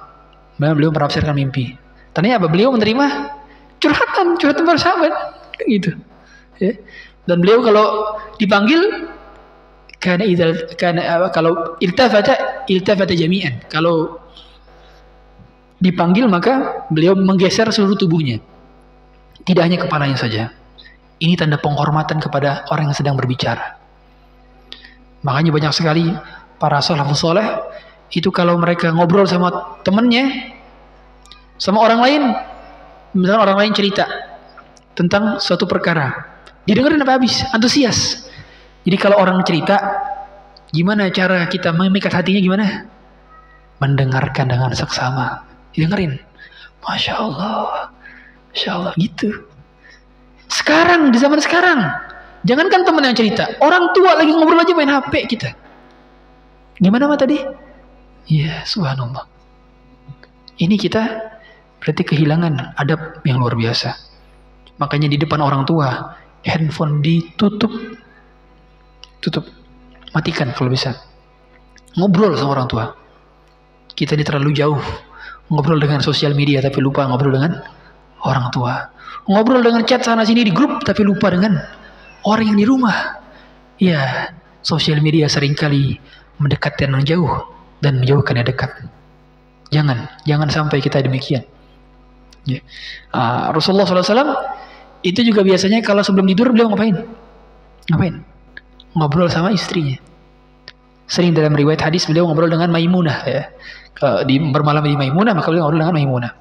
Beliau menafsirkan mimpi. Tanya apa? Beliau menerima curhatan para sahabat, gitu. Ya. Dan beliau kalau dipanggil, kalau iltafata jami'an, kalau dipanggil maka beliau menggeser seluruh tubuhnya, tidak hanya kepalanya saja. Ini tanda penghormatan kepada orang yang sedang berbicara. Makanya banyak sekali para salafus saleh itu kalau mereka ngobrol sama temannya, sama orang lain, misalnya orang lain cerita tentang suatu perkara, didengarin sampai habis, antusias. Jadi kalau orang cerita, gimana cara kita memikat hatinya, gimana? Mendengarkan dengan seksama. Dengerin, Masya Allah gitu. Sekarang, di zaman sekarang, jangankan teman yang cerita, orang tua lagi ngobrol aja main HP kita. Gimana mah tadi? Ya, subhanallah. Ini kita berarti kehilangan adab yang luar biasa. Makanya di depan orang tua, handphone ditutup, matikan kalau bisa. Ngobrol sama orang tua. Kita ini terlalu jauh ngobrol dengan sosial media tapi lupa ngobrol dengan orang tua. Ngobrol dengan chat sana sini di grup tapi lupa dengan orang yang di rumah. Ya, sosial media seringkali mendekatkan yang jauh dan menjauhkan yang dekat. Jangan sampai kita demikian. Ya. Rasulullah SAW itu juga biasanya kalau sebelum tidur beliau ngapain? Ngobrol sama istrinya. Sering dalam riwayat hadis beliau ngobrol dengan Maimunah, ya. Kalau bermalam di Maimunah, maka beliau ngobrol dengan Maimunah.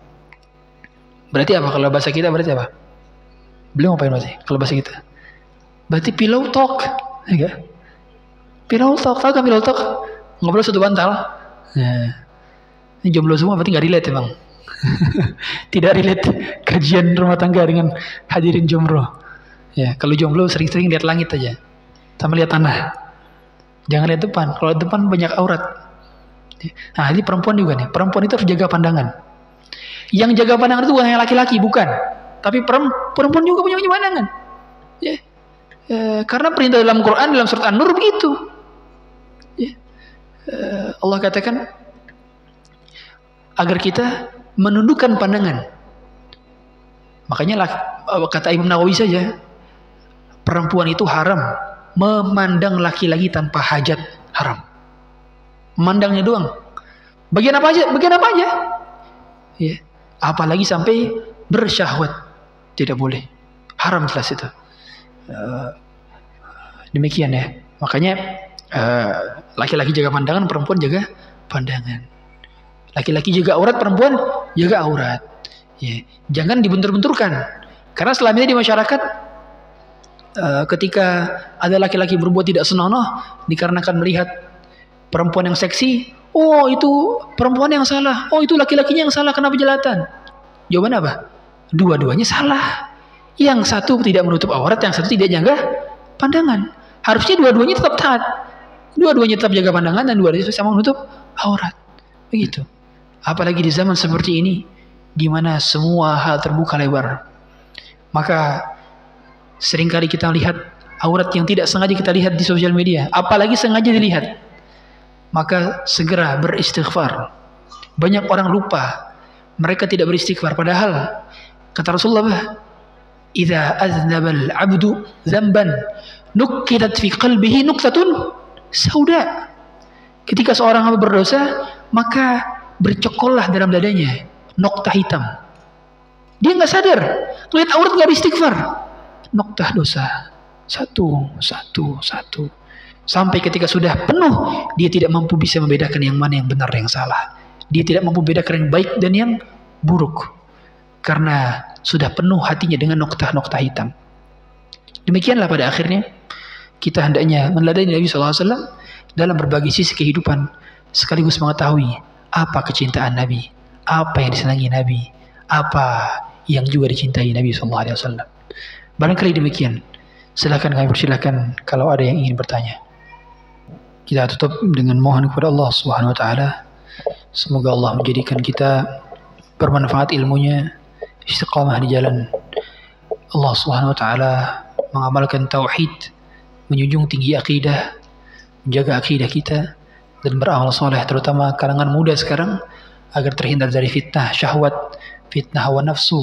Berarti apa kalau bahasa kita? Berarti apa? Beliau ngapain berarti kalau bahasa kita? Berarti pillow talk, ya. Pillow talk, tahu kan pillow talk? Ngobrol satu bantal. Ya. Ini jomblo semua berarti nggak relate emang. Tidak relate kajian rumah tangga dengan hadirin jomblo. Ya, kalau jomblo sering-sering lihat langit aja, sama lihat tanah. Jangan lihat depan. Kalau depan banyak aurat. Nah, ini perempuan juga nih. Perempuan itu harus jaga pandangan. Yang jaga pandangan itu bukan hanya laki-laki, bukan. Tapi perempuan juga punya pandangan. Ya. Karena perintah dalam Quran, dalam surat An-Nur begitu. Ya. Allah katakan agar kita menundukkan pandangan. Makanya kata Imam Nawawi saja, perempuan itu haram memandang laki-laki tanpa hajat, haram. Memandangnya doang. Bagian apa aja? Ya. Apalagi sampai bersyahwat, tidak boleh. Haram jelas itu. Demikian ya. Makanya laki-laki jaga pandangan, perempuan jaga pandangan. Laki-laki jaga aurat, perempuan jaga aurat. Ya. Jangan dibentur-benturkan. Karena selama ini di masyarakat, ketika ada laki-laki berbuat tidak senonoh, dikarenakan melihat perempuan yang seksi, oh itu perempuan yang salah, oh itu laki-lakinya yang salah, kenapa jelatan? Jawaban apa? Dua-duanya salah. Yang satu tidak menutup aurat, yang satu tidak jaga pandangan. Harusnya dua-duanya tetap taat. Dua-duanya tetap jaga pandangan dan dua-duanya sama menutup aurat. Begitu. Apalagi di zaman seperti ini, di mana semua hal terbuka lebar. Maka seringkali kita lihat aurat yang tidak sengaja kita lihat di sosial media, apalagi sengaja dilihat. Maka segera beristighfar. Banyak orang lupa, mereka tidak beristighfar. Padahal kata Rasulullah, "Idza aznabal 'abdu dzamban nukitat fi qalbihi nuqtatun sauda." Ketika seorang hamba berdosa, maka bercokollah dalam dadanya noktah hitam. Dia nggak sadar, ngeliat aurat nggak beristighfar. Noktah dosa, satu. Sampai ketika sudah penuh, dia tidak mampu bisa membedakan yang mana yang benar dan yang salah. Dia tidak mampu membedakan yang baik dan yang buruk. Karena sudah penuh hatinya dengan noktah-noktah hitam. Demikianlah pada akhirnya, kita hendaknya meneladani Nabi SAW dalam berbagai sisi kehidupan, sekaligus mengetahui apa kecintaan Nabi, apa yang disenangi Nabi, apa yang juga dicintai Nabi SAW. Barangkali demikian. Silakan kami persilakan kalau ada yang ingin bertanya. Kita tutup dengan mohon kepada Allah Subhanahu wa taala. Semoga Allah menjadikan kita bermanfaat ilmunya, istiqamah di jalan Allah Subhanahu wa taala, mengamalkan tauhid, menjunjung tinggi akidah, menjaga akidah kita dan beramal soleh, terutama kalangan muda sekarang, agar terhindar dari fitnah syahwat, fitnah hawa nafsu,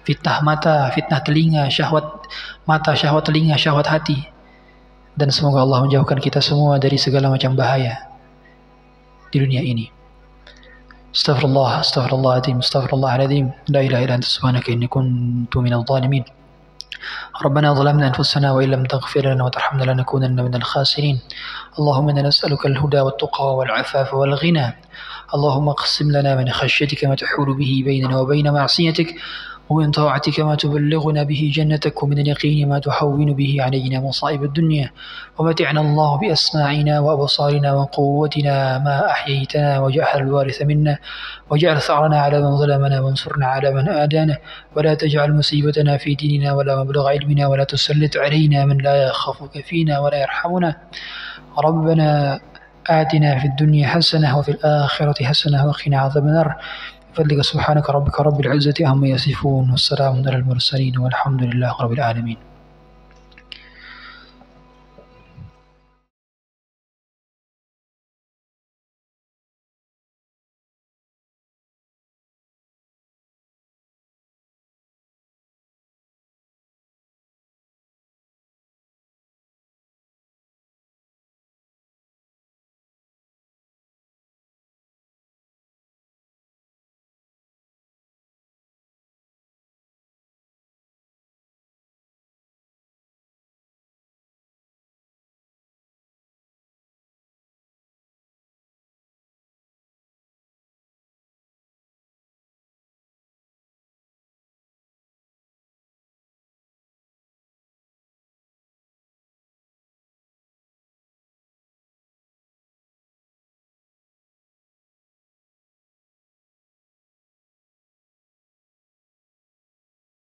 fitnah mata, fitnah telinga, syahwat mata, syahwat telinga, syahwat hati. Dan semoga Allah menjauhkan kita semua dari segala macam bahaya di dunia ini. Astaghfirullahaladzim, la ilaha illa anta subhanaka inni kuntu minadh dhalimin. ربنا ظلمنا أنفسنا وإن لم تغفر لنا وترحمنا لنكونن من الخاسرين. اللهم إنا نسألك الهدى والتقى والعفاف والغنى. اللهم اقسم لنا من خشيتك ما تحول به بيننا وبين معصيتك، ومن طاعتك ما تبلغنا به جنتك، ومن اليقين ما تحول به علينا مصائب الدنيا، ومتعنا الله بأسماعنا وأبصارنا وقوتنا ما أحييتنا، واجعل الوارث منا، واجعل ثأرنا على من ظلمنا، وانصرنا على من آدانا، ولا تجعل مصيبتنا في ديننا ولا مبلغ علمنا، ولا تسلط علينا من لا يخافك فينا ولا يرحمنا. ربنا آتنا في الدنيا حسنة وفي الآخرة حسنة وقنا عذاب النار. بفضلك سبحانك ربك رب العزة عما يصفون، والسلام على المرسلين، والحمد لله رب العالمين.